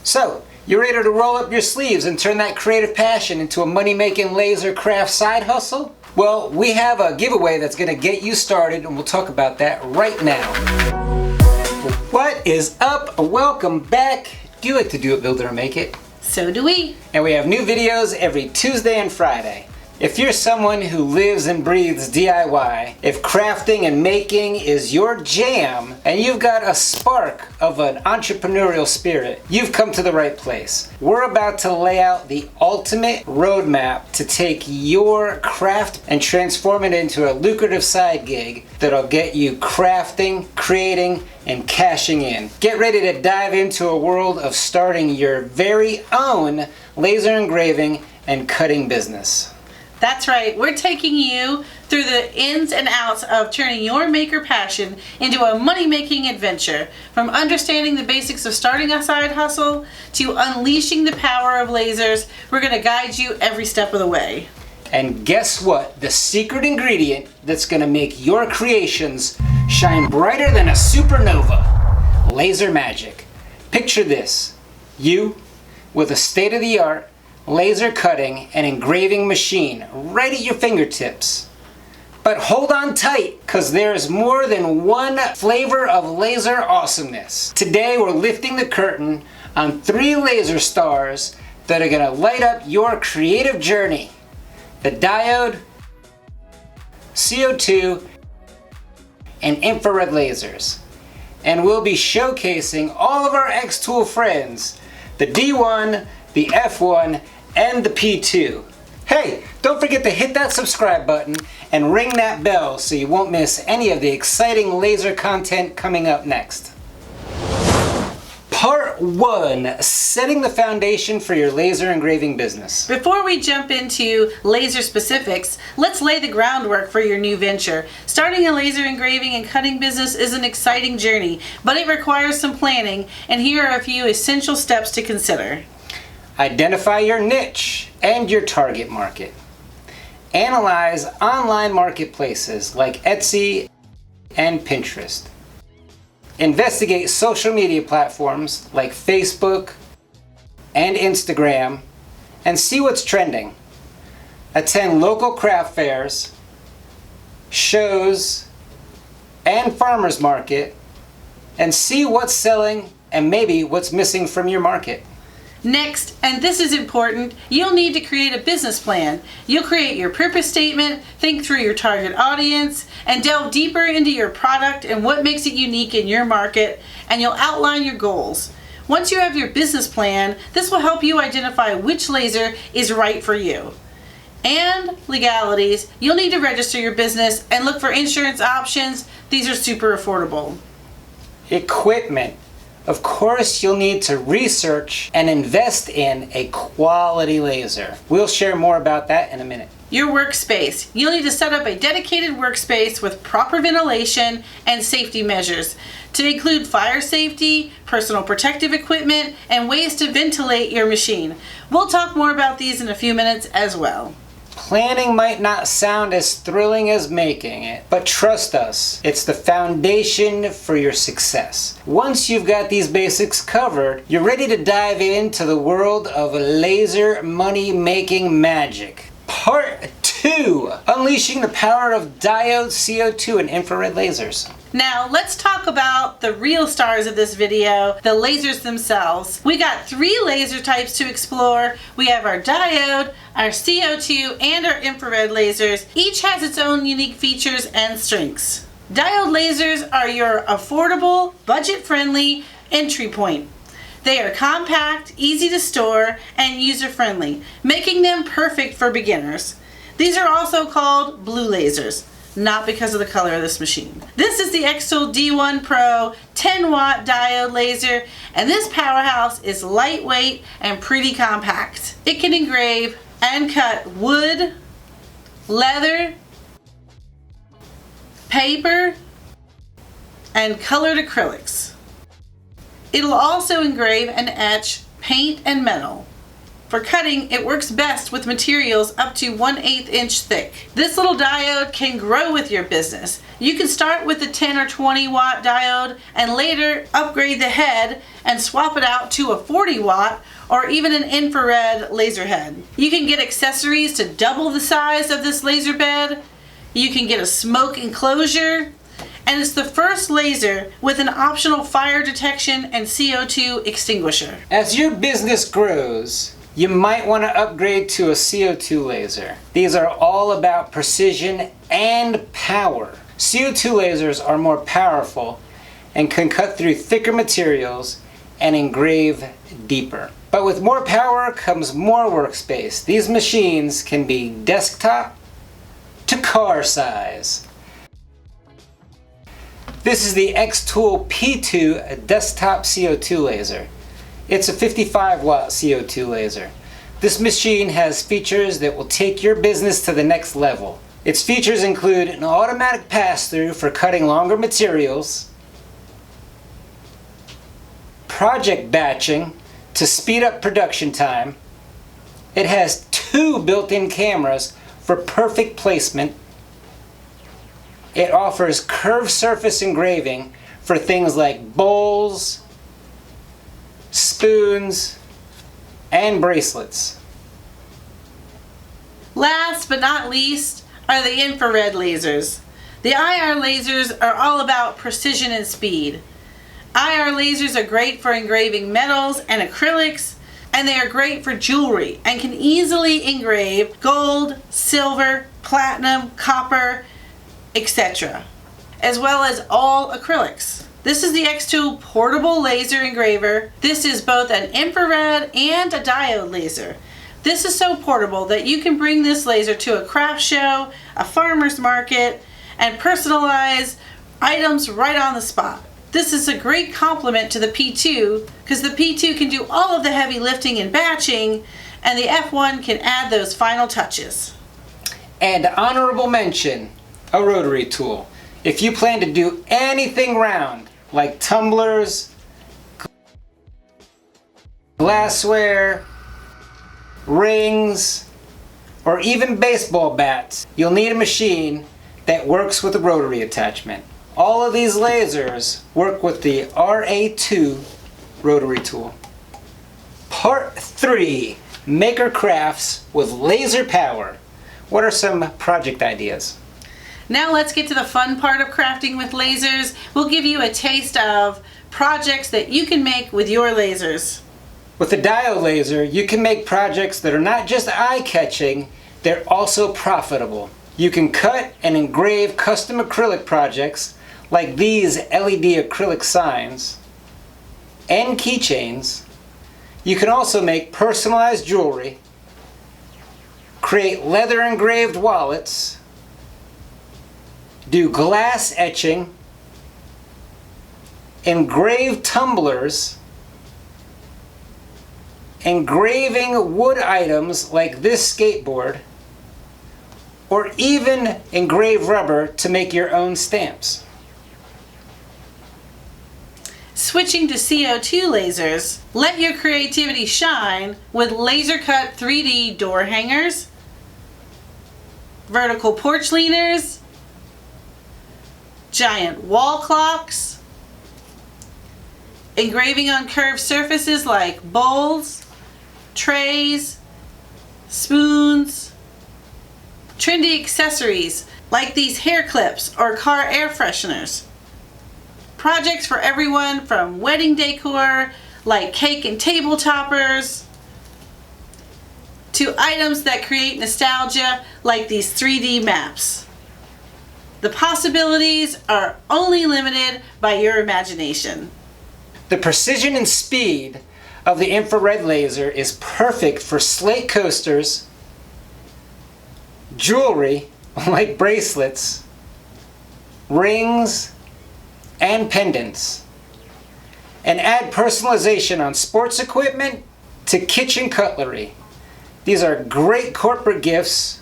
So, you ready to roll up your sleeves and turn that creative passion into a money-making laser craft side hustle? Well, we have a giveaway that's going to get you started, and we'll talk about that right now. What is up? Welcome back. Do you like to do it, build it, or make it? So do we. And we have new videos every Tuesday and Friday. If you're someone who lives and breathes DIY, if crafting and making is your jam, and you've got a spark of an entrepreneurial spirit, you've come to the right place. We're about to lay out the ultimate roadmap to take your craft and transform it into a lucrative side gig that'll get you crafting, creating, and cashing in. Get ready to dive into a world of starting your very own laser engraving and cutting business. That's right. We're taking you through the ins and outs of turning your maker passion into a money-making adventure. From understanding the basics of starting a side hustle to unleashing the power of lasers, we're going to guide you every step of the way. And guess what? The secret ingredient that's going to make your creations shine brighter than a supernova. Laser magic. Picture this. You with a state-of-the-art laser cutting and engraving machine right at your fingertips. But hold on tight, because there's more than one flavor of laser awesomeness. Today we're lifting the curtain on 3 laser stars that are going to light up your creative journey. The diode, CO2, and infrared lasers. And we'll be showcasing all of our xTool friends, the D1, the F1, and the P2. Hey, don't forget to hit that subscribe button and ring that bell so you won't miss any of the exciting laser content coming up next. Part 1, setting the foundation for your laser engraving business. Before we jump into laser specifics, let's lay the groundwork for your new venture. Starting a laser engraving and cutting business is an exciting journey, but it requires some planning, and here are a few essential steps to consider. Identify your niche and your target market. Analyze online marketplaces like Etsy and Pinterest. Investigate social media platforms like Facebook and Instagram and see what's trending. Attend local craft fairs, shows, and farmers market and see what's selling and maybe what's missing from your market. Next, and this is important, you'll need to create a business plan. You'll create your purpose statement, think through your target audience, and delve deeper into your product and what makes it unique in your market, and you'll outline your goals. Once you have your business plan, this will help you identify which laser is right for you. And legalities, you'll need to register your business and look for insurance options. These are super affordable. Equipment. Of course, you'll need to research and invest in a quality laser. We'll share more about that in a minute. Your workspace. You'll need to set up a dedicated workspace with proper ventilation and safety measures to include fire safety, personal protective equipment, and ways to ventilate your machine. We'll talk more about these in a few minutes as well. Planning might not sound as thrilling as making it, but trust us, it's the foundation for your success. Once you've got these basics covered, you're ready to dive into the world of laser money-making magic. Part 2, unleashing the power of diode, CO2, and infrared lasers. Now let's talk about the real stars of this video, the lasers themselves. We got 3 laser types to explore. We have our diode, our CO2, and our infrared lasers. Each has its own unique features and strengths. Diode lasers are your affordable, budget-friendly entry point. They are compact, easy to store, and user-friendly, making them perfect for beginners. These are also called blue lasers, not because of the color of this machine. This is the xTool D1 Pro 10-watt diode laser, and this powerhouse is lightweight and pretty compact. It can engrave and cut wood, leather, paper, and colored acrylics. It'll also engrave and etch paint and metal. For cutting, it works best with materials up to 1/8 inch thick. This little diode can grow with your business. You can start with the 10 or 20 watt diode and later upgrade the head and swap it out to a 40 watt or even an infrared laser head. You can get accessories to double the size of this laser bed. You can get a smoke enclosure. And it's the first laser with an optional fire detection and CO2 extinguisher. As your business grows, you might want to upgrade to a CO2 laser. These are all about precision and power. CO2 lasers are more powerful and can cut through thicker materials and engrave deeper. But with more power comes more workspace. These machines can be desktop to car size. This is the xTool P2 desktop CO2 laser. It's a 55 watt CO2 laser. This machine has features that will take your business to the next level. Its features include an automatic pass-through for cutting longer materials, project batching to speed up production time. It has 2 built-in cameras for perfect placement. It offers curved surface engraving for things like bowls, spoons, and bracelets. Last but not least are the infrared lasers. The IR lasers are all about precision and speed. IR lasers are great for engraving metals and acrylics, and they are great for jewelry and can easily engrave gold, silver, platinum, copper, etc., as well as all acrylics. This is the xTool portable laser engraver. This is both an infrared and a diode laser. This is so portable that you can bring this laser to a craft show, a farmer's market, and personalize items right on the spot. This is a great complement to the P2 because the P2 can do all of the heavy lifting and batching, and the F1 can add those final touches. And honorable mention, a rotary tool. If you plan to do anything round, like tumblers, glassware, rings, or even baseball bats, you'll need a machine that works with a rotary attachment. All of these lasers work with the RA2 rotary tool. Part 3, Maker Crafts with laser power. What are some project ideas? Now let's get to the fun part of crafting with lasers. We'll give you a taste of projects that you can make with your lasers. With the diode laser, you can make projects that are not just eye-catching, they're also profitable. You can cut and engrave custom acrylic projects like these LED acrylic signs and keychains. You can also make personalized jewelry, create leather engraved wallets, do glass etching, engrave tumblers, engraving wood items like this skateboard, or even engrave rubber to make your own stamps. Switching to CO2 lasers, let your creativity shine with laser cut 3D door hangers, vertical porch leaners, giant wall clocks, engraving on curved surfaces like bowls, trays, spoons, trendy accessories like these hair clips or car air fresheners. Projects for everyone from wedding decor like cake and table toppers to items that create nostalgia like these 3D maps. The possibilities are only limited by your imagination. The precision and speed of the infrared laser is perfect for slate coasters, jewelry like bracelets, rings, and pendants, and add personalization on sports equipment to kitchen cutlery. These are great corporate gifts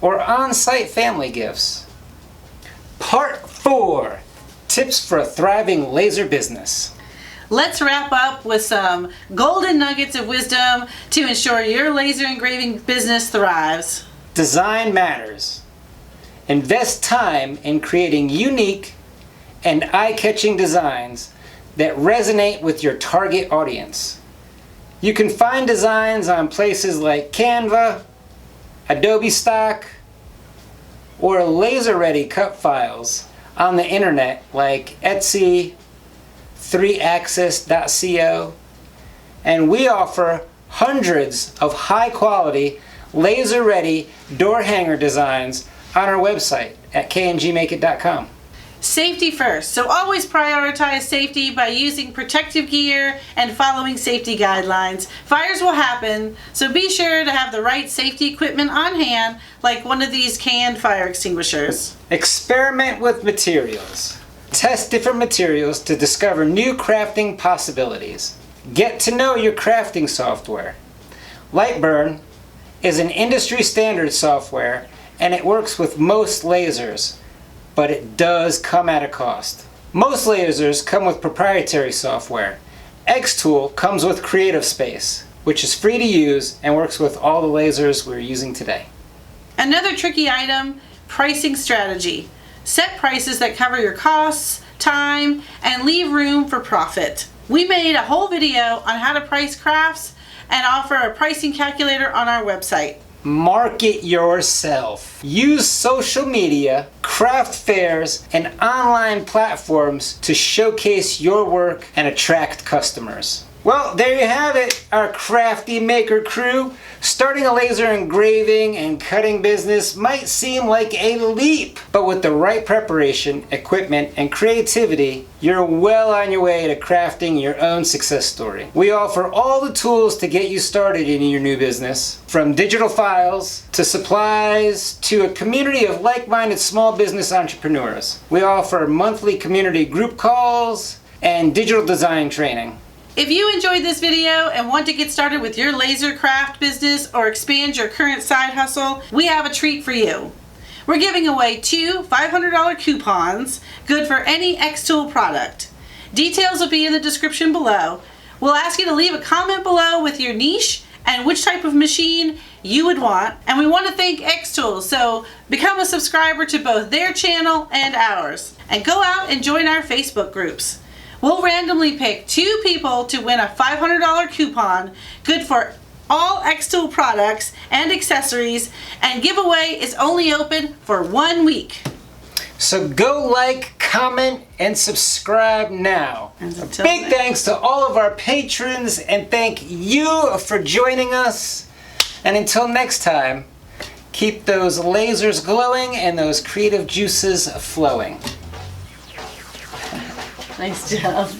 or on-site family gifts. Part 4, Tips for a Thriving Laser Business. let's wrap up with some golden nuggets of wisdom to ensure your laser engraving business thrives. Design matters. Invest time in creating unique and eye-catching designs that resonate with your target audience. You can find designs on places like Canva, Adobe Stock, or laser-ready cut files on the internet like Etsy, 3axis.co, and we offer hundreds of high-quality laser-ready door hanger designs on our website at kngmakeit.com. Safety first, so always prioritize safety by using protective gear and following safety guidelines. Fires will happen, so be sure to have the right safety equipment on hand, like one of these canned fire extinguishers. Experiment with materials. Test different materials to discover new crafting possibilities. Get to know your crafting software. Lightburn is an industry standard software and it works with most lasers, but it does come at a cost. Most lasers come with proprietary software. xTool comes with Creative Space, which is free to use and works with all the lasers we're using today. Another tricky item, pricing strategy. Set prices that cover your costs, time, and leave room for profit. We made a whole video on how to price crafts and offer a pricing calculator on our website. Market yourself. Use social media, craft fairs, and online platforms to showcase your work and attract customers. Well, there you have it, our crafty maker crew. Starting a laser engraving and cutting business might seem like a leap, but with the right preparation, equipment, and creativity, you're well on your way to crafting your own success story. We offer all the tools to get you started in your new business, from digital files to supplies to a community of like-minded small business entrepreneurs. We offer monthly community group calls and digital design training. If you enjoyed this video and want to get started with your laser craft business or expand your current side hustle, we have a treat for you. We're giving away 2 $500 coupons, good for any xTool product. Details will be in the description below. We'll ask you to leave a comment below with your niche and which type of machine you would want. And we want to thank xTool, so become a subscriber to both their channel and ours. And go out and join our Facebook groups. We'll randomly pick 2 people to win a $500 coupon, good for all xTool products and accessories, and giveaway is only open for 1 week. So go like, comment, and subscribe now. A big thanks to all of our patrons, and thank you for joining us. And until next time, keep those lasers glowing and those creative juices flowing. Nice job.